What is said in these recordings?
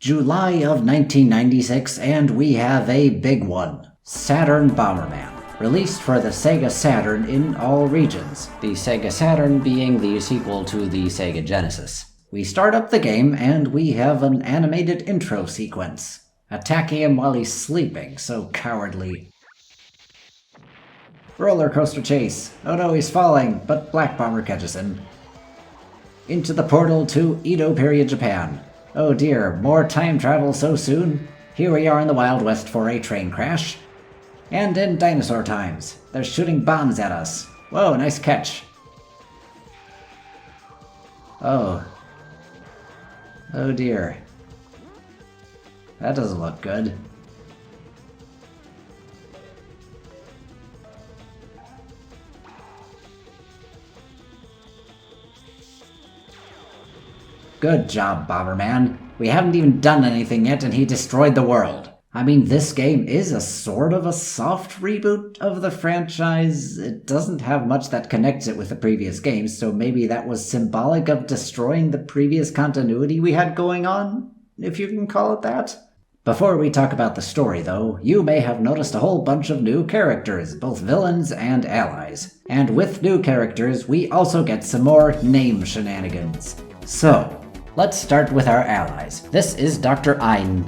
July of 1996, and we have a big one. Saturn Bomberman. Released for the Sega Saturn in all regions, the Sega Saturn being the sequel to the Sega Genesis. We start up the game and we have an animated intro sequence, attacking him while he's sleeping, so cowardly. Roller coaster chase. Oh no, he's falling, but Black Bomber catches him. Into the portal to Edo period Japan. Oh dear, more time travel so soon? Here we are in the Wild West for a train crash. And in dinosaur times. They're shooting bombs at us. Whoa, nice catch. Oh. Oh dear. That doesn't look good. Good job, Bomberman. We haven't even done anything yet and he destroyed the world. I mean, this game is a sort of a soft reboot of the franchise. It doesn't have much that connects it with the previous games, so maybe that was symbolic of destroying the previous continuity we had going on, if you can call it that. Before we talk about the story, though, you may have noticed a whole bunch of new characters, both villains and allies. And with new characters, we also get some more name shenanigans. So, let's start with our allies. This is Dr. Ein.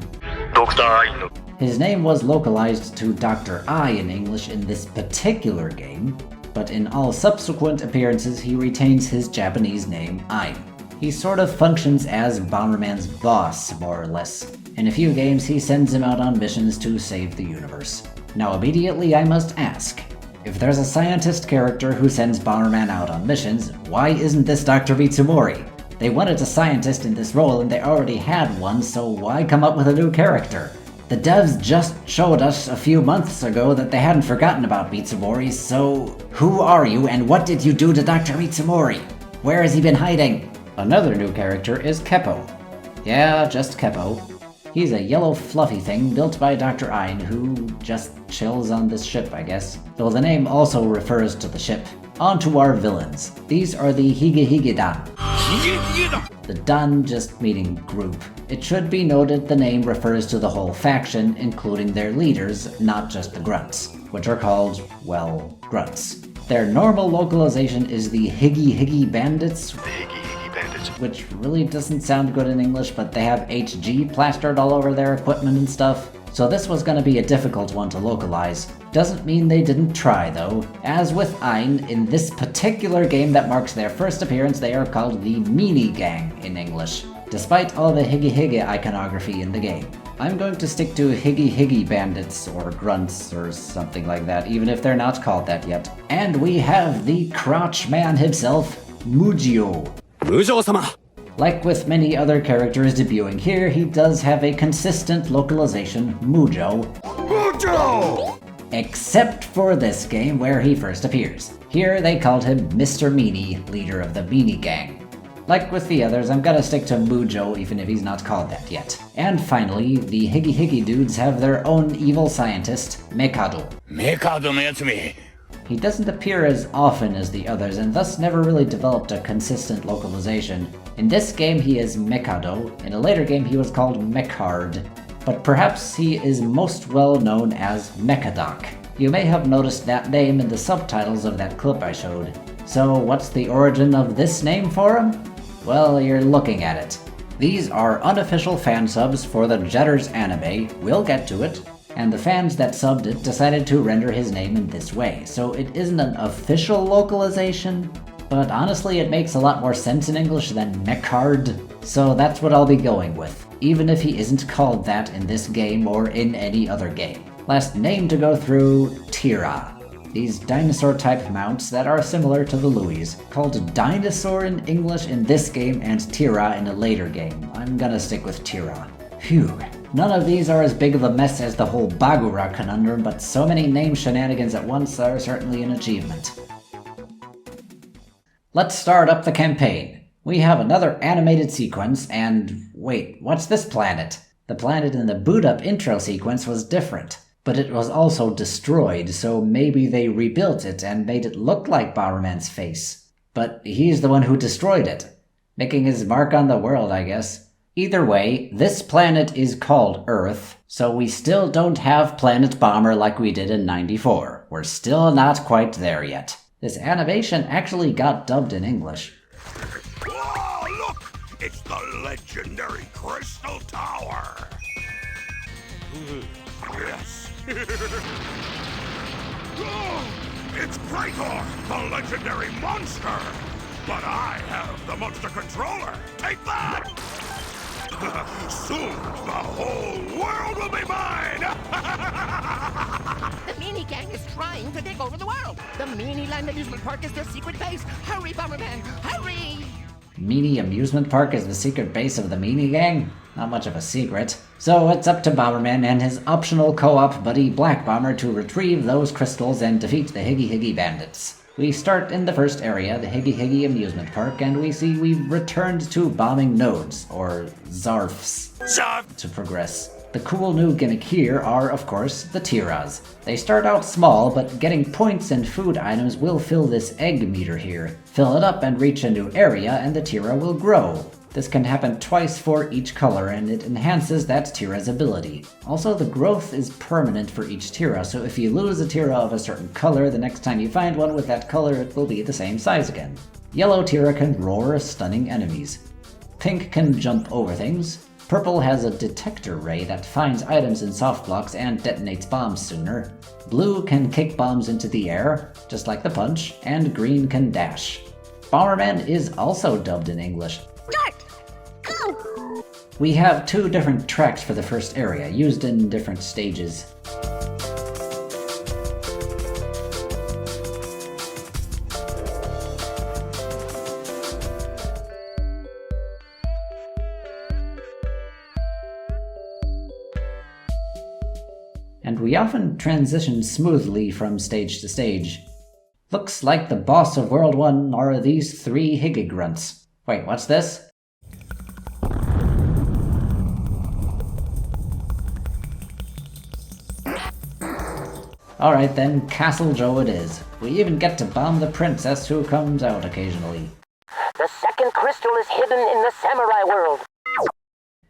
Dr. Ein. His name was localized to Dr. I in English in this particular game, but in all subsequent appearances he retains his Japanese name Ein. He sort of functions as Bomberman's boss, more or less. In a few games he sends him out on missions to save the universe. Now immediately I must ask, if there's a scientist character who sends Bomberman out on missions, why isn't this Dr. Mitsumori? They wanted a scientist in this role and they already had one, so why come up with a new character? The devs just showed us a few months ago that they hadn't forgotten about Mitsumori, so who are you and what did you do to Dr. Mitsumori? Where has he been hiding? Another new character is Keppo. Yeah, just Keppo. He's a yellow fluffy thing built by Dr. Ein who just chills on this ship, I guess. Though the name also refers to the ship. On to our villains. These are the Hige-Hige-Dan. The Dan just meaning group. It should be noted the name refers to the whole faction, including their leaders, not just the grunts, which are called, well, grunts. Their normal localization is the Hige-Hige Bandits. The Hige-Hige Bandits. Which really doesn't sound good in English, but they have HG plastered all over their equipment and stuff. So this was going to be a difficult one to localize. Doesn't mean they didn't try, though. As with Ein, in this particular game that marks their first appearance, they are called the Meanie Gang in English, despite all the Hige-Hige iconography in the game. I'm going to stick to Hige-Hige Bandits, or Grunts, or something like that, even if they're not called that yet. And we have the Crotch Man himself, Mujio. Mujo-sama! Like with many other characters debuting here, he does have a consistent localization, Mujo. Mujo! Except for this game where he first appears. Here they called him Mr. Meanie, leader of the Meanie Gang. Like with the others, I'm gonna stick to Mujo even if he's not called that yet. And finally, the Hige-Hige dudes have their own evil scientist, Mikado. Mikado no yatsumi. He doesn't appear as often as the others and thus never really developed a consistent localization. In this game he is Mikado, in a later game he was called Mechard, but perhaps he is most well known as Mechadoc. You may have noticed that name in the subtitles of that clip I showed. So what's the origin of this name for him? Well, you're looking at it. These are unofficial fan subs for the Jetters anime, we'll get to it, and the fans that subbed it decided to render his name in this way, so it isn't an official localization, but honestly it makes a lot more sense in English than Mechard, so that's what I'll be going with, even if he isn't called that in this game or in any other game. Last name to go through, Tira. These dinosaur-type mounts that are similar to the Louis, called Dinosaur in English in this game and Tira in a later game. I'm gonna stick with Tira. Phew. None of these are as big of a mess as the whole Bamura conundrum, but so many name shenanigans at once are certainly an achievement. Let's start up the campaign. We have another animated sequence, and wait, what's this planet? The planet in the boot-up intro sequence was different, but it was also destroyed, so maybe they rebuilt it and made it look like Bomberman's face. But he's the one who destroyed it, making his mark on the world, I guess. Either way, this planet is called Earth, so we still don't have Planet Bomber like we did in '94. We're still not quite there yet. This animation actually got dubbed in English. Whoa, look! It's the legendary Crystal Tower! Yes! Oh, it's Krator, the legendary monster! But I have the monster controller! Take that! Soon, the whole world will be mine! The Meanie Gang is trying to take over the world! The Meanie Land Amusement Park is their secret base! Hurry, Bomberman! Hurry! Meanie Amusement Park is the secret base of the Meanie Gang? Not much of a secret. So it's up to Bomberman and his optional co-op buddy Black Bomber to retrieve those crystals and defeat the Higgy Higgy bandits. We start in the first area, the Higgy Higgy Amusement Park, and we see we've returned to bombing nodes, or Zarfs, to progress. The cool new gimmick here are, of course, the Tiras. They start out small, but getting points and food items will fill this egg meter here. Fill it up and reach a new area, and the Tira will grow. This can happen twice for each color, and it enhances that Tira's ability. Also, the growth is permanent for each Tira, so if you lose a Tira of a certain color, the next time you find one with that color, it will be the same size again. Yellow Tira can roar, stunning enemies. Pink can jump over things. Purple has a detector ray that finds items in soft blocks and detonates bombs sooner. Blue can kick bombs into the air, just like the punch, and green can dash. Bomberman is also dubbed in English. Start! Go! We have 2 different tracks for the first area, used in different stages. And we often transition smoothly from stage to stage. Looks like the boss of World 1 are these 3 Higgy grunts. Wait, what's this? Alright then, Castle Joe it is. We even get to bomb the princess who comes out occasionally. The second crystal is hidden in the Samurai World.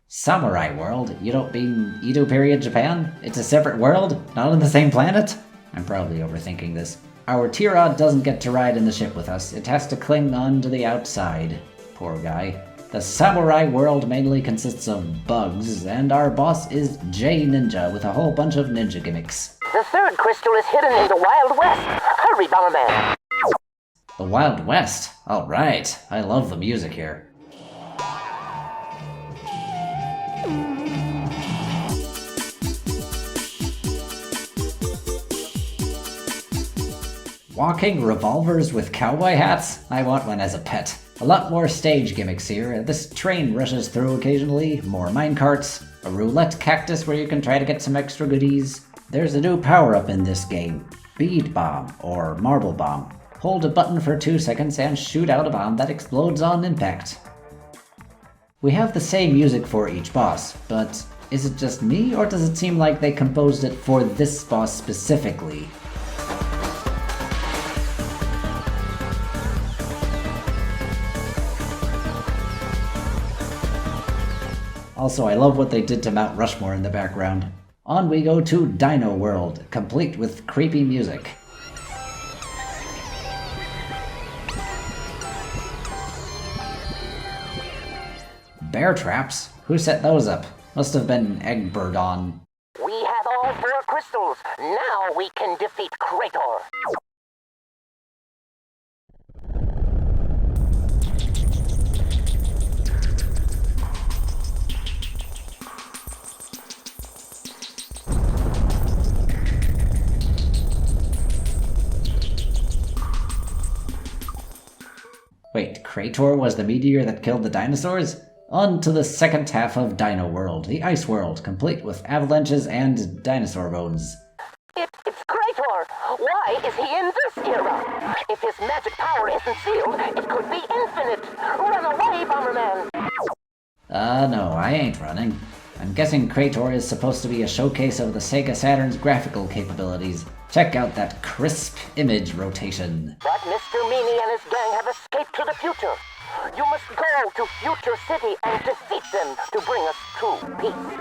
Samurai World? You don't mean Edo period Japan? It's a separate world? Not on the same planet? I'm probably overthinking this. Our Tira doesn't get to ride in the ship with us. It has to cling on to the outside. Poor guy. The Samurai World mainly consists of bugs, and our boss is J Ninja with a whole bunch of ninja gimmicks. The third crystal is hidden in the Wild West. Hurry, Bomberman! The Wild West? Alright, I love the music here. Walking revolvers with cowboy hats? I want one as a pet. A lot more stage gimmicks here. This train rushes through occasionally, more minecarts, a roulette cactus where you can try to get some extra goodies. There's a new power-up in this game, Bead Bomb, or Marble Bomb. Hold a button for 2 seconds and shoot out a bomb that explodes on impact. We have the same music for each boss, but is it just me, or does it seem like they composed it for this boss specifically? Also, I love what they did to Mount Rushmore in the background. On we go to Dino World, complete with creepy music. Bear traps? Who set those up? Must have been Egbert on. We have all 4 crystals. Now we can defeat Krator. Wait, Krator was the meteor that killed the dinosaurs? On to the second half of Dino World, the Ice World, complete with avalanches and dinosaur bones. It's Krator! Why is he in this era? If his magic power isn't sealed, it could be infinite! Run away, Bomberman! No, I ain't running. I'm guessing Krator is supposed to be a showcase of the Sega Saturn's graphical capabilities. Check out that crisp image rotation. That Mr. Meanie and his gang have escaped to the future. You must go to Future City and defeat them to bring us true peace.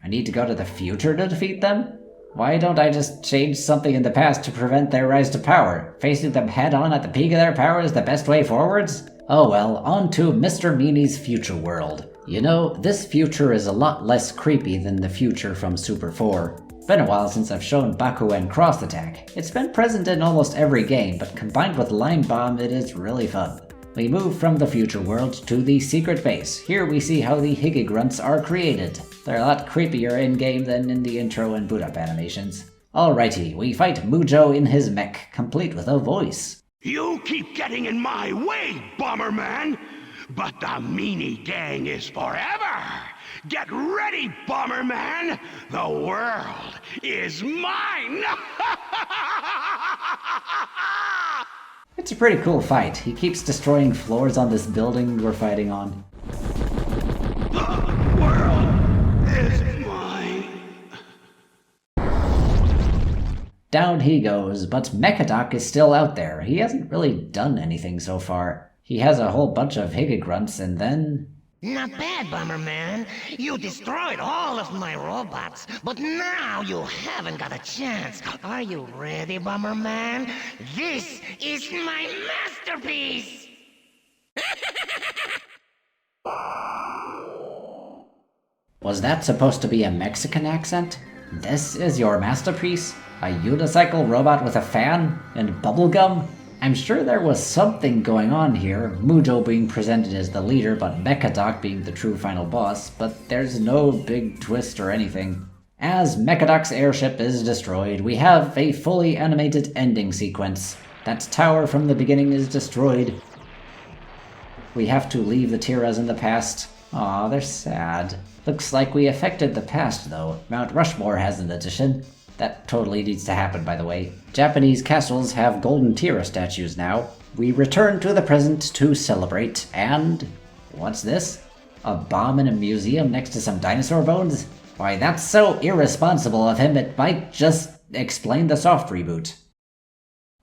I need to go to the future to defeat them? Why don't I just change something in the past to prevent their rise to power? Facing them head-on at the peak of their power is the best way forwards? Oh well, on to Mr. Meanie's future world. You know, this future is a lot less creepy than the future from Super 4. Been a while since I've shown Bakuen Cross Attack. It's been present in almost every game, but combined with Line Bomb, it is really fun. We move from the future world to the secret base. Here we see how the Higgy-Grunts are created. They're a lot creepier in-game than in the intro and boot-up animations. Alrighty, we fight Mujo in his mech, complete with a voice. You keep getting in my way, Bomberman! But the Meanie Gang is forever! Get ready, Bomberman! The world is mine! It's a pretty cool fight. He keeps destroying floors on this building we're fighting on. The world is mine! Down he goes, but Mechadoc is still out there. He hasn't really done anything so far. He has a whole bunch of Higgy-Grunts and then... Not bad, Bomberman. You destroyed all of my robots, but now you haven't got a chance. Are you ready, Bomberman? This is my masterpiece! Was that supposed to be a Mexican accent? This is your masterpiece? A unicycle robot with a fan? And bubblegum? I'm sure there was something going on here, Mujo being presented as the leader but Mechadoc being the true final boss, but there's no big twist or anything. As Mechadoc's airship is destroyed, we have a fully animated ending sequence. That tower from the beginning is destroyed. We have to leave the Tiras in the past. Aw, they're sad. Looks like we affected the past though. Mount Rushmore has an addition. That totally needs to happen, by the way. Japanese castles have golden Tira statues now. We return to the present to celebrate, and... what's this? A bomb in a museum next to some dinosaur bones? Why, that's so irresponsible of him, it might just explain the soft reboot.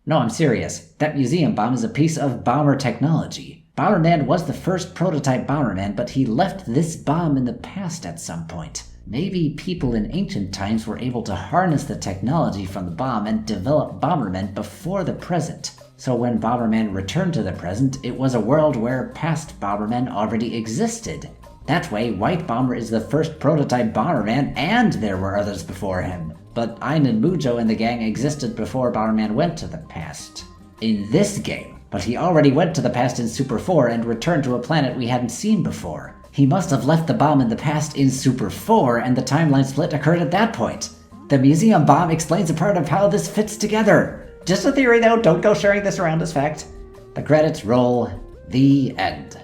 No, I'm serious. That museum bomb is a piece of bomber technology. Bomberman was the first prototype Bomberman, but he left this bomb in the past at some point. Maybe people in ancient times were able to harness the technology from the bomb and develop Bomberman before the present. So when Bomberman returned to the present, it was a world where past Bomberman already existed. That way, White Bomber is the first prototype Bomberman, and there were others before him. But Ein and Mujo and the gang existed before Bomberman went to the past. In this game, but he already went to the past in Super 4 and returned to a planet we hadn't seen before. He must have left the bomb in the past in Super 4, and the timeline split occurred at that point. The museum bomb explains a part of how this fits together. Just a theory though, don't go sharing this around as fact. The credits roll. The end.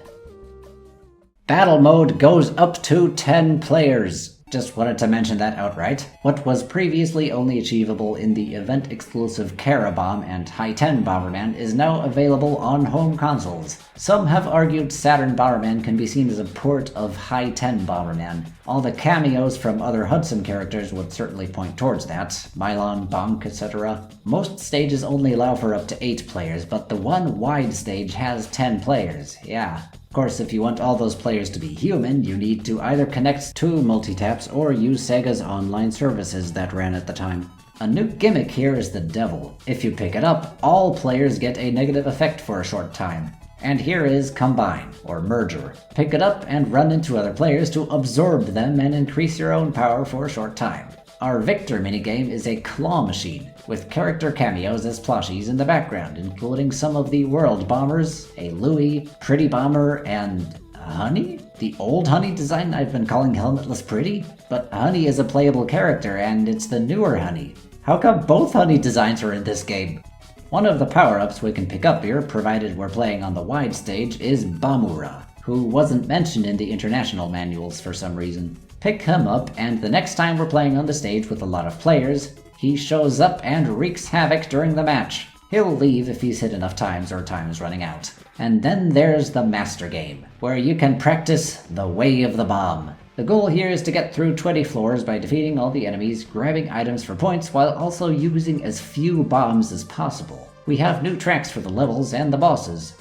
Battle mode goes up to 10 players. Just wanted to mention that outright. What was previously only achievable in the event-exclusive Kara Bomb and High 10 Bomberman is now available on home consoles. Some have argued Saturn Bomberman can be seen as a port of High 10 Bomberman. All the cameos from other Hudson characters would certainly point towards that, Mylon, Bonk, etc. Most stages only allow for up to 8 players, but the one wide stage has 10 players, yeah. Of course, if you want all those players to be human, you need to either connect to multitaps or use Sega's online services that ran at the time. A new gimmick here is the Devil. If you pick it up, all players get a negative effect for a short time. And here is Combine, or Merger. Pick it up and run into other players to absorb them and increase your own power for a short time. Our Victor minigame is a claw machine, with character cameos as plushies in the background, including some of the World Bombers, a Louie, Pretty Bomber, and Honey? The old Honey design I've been calling Helmetless Pretty? But Honey is a playable character, and it's the newer Honey. How come both Honey designs are in this game? One of the power-ups we can pick up here, provided we're playing on the wide stage, is Bamura, who wasn't mentioned in the international manuals for some reason. Pick him up, and the next time we're playing on the stage with a lot of players, he shows up and wreaks havoc during the match. He'll leave if he's hit enough times or time is running out. And then there's the Master Game, where you can practice the Way of the Bomb. The goal here is to get through 20 floors by defeating all the enemies, grabbing items for points, while also using as few bombs as possible. We have new tracks for the levels and the bosses.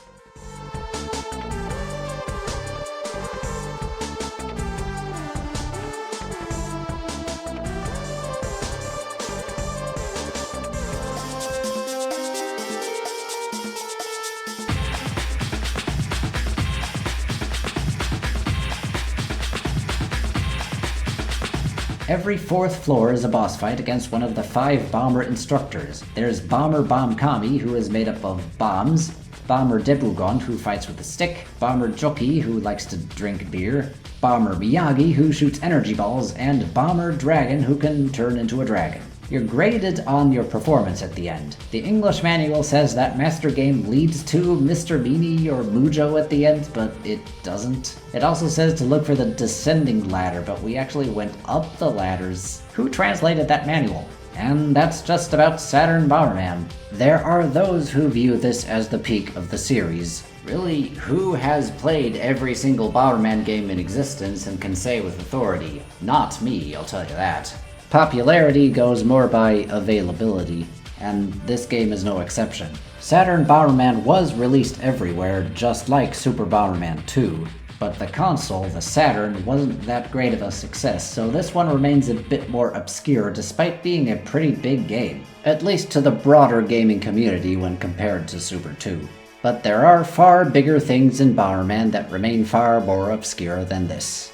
Every 4th floor is a boss fight against one of the 5 bomber instructors. There's Bomber Bombkami, who is made up of bombs, Bomber Debugond, who fights with a stick, Bomber Jockey, who likes to drink beer, Bomber Miyagi, who shoots energy balls, and Bomber Dragon, who can turn into a dragon. You're graded on your performance at the end. The English manual says that Master Game leads to Mr. Meanie or Mujo at the end, but it doesn't. It also says to look for the descending ladder, but we actually went up the ladders. Who translated that manual? And that's just about Saturn Bomberman. There are those who view this as the peak of the series. Really, who has played every single Bomberman game in existence and can say with authority? Not me, I'll tell you that. Popularity goes more by availability, and this game is no exception. Saturn Bomberman was released everywhere, just like Super Bomberman 2, but the console, the Saturn, wasn't that great of a success, so this one remains a bit more obscure despite being a pretty big game, at least to the broader gaming community when compared to Super 2. But there are far bigger things in Bomberman that remain far more obscure than this.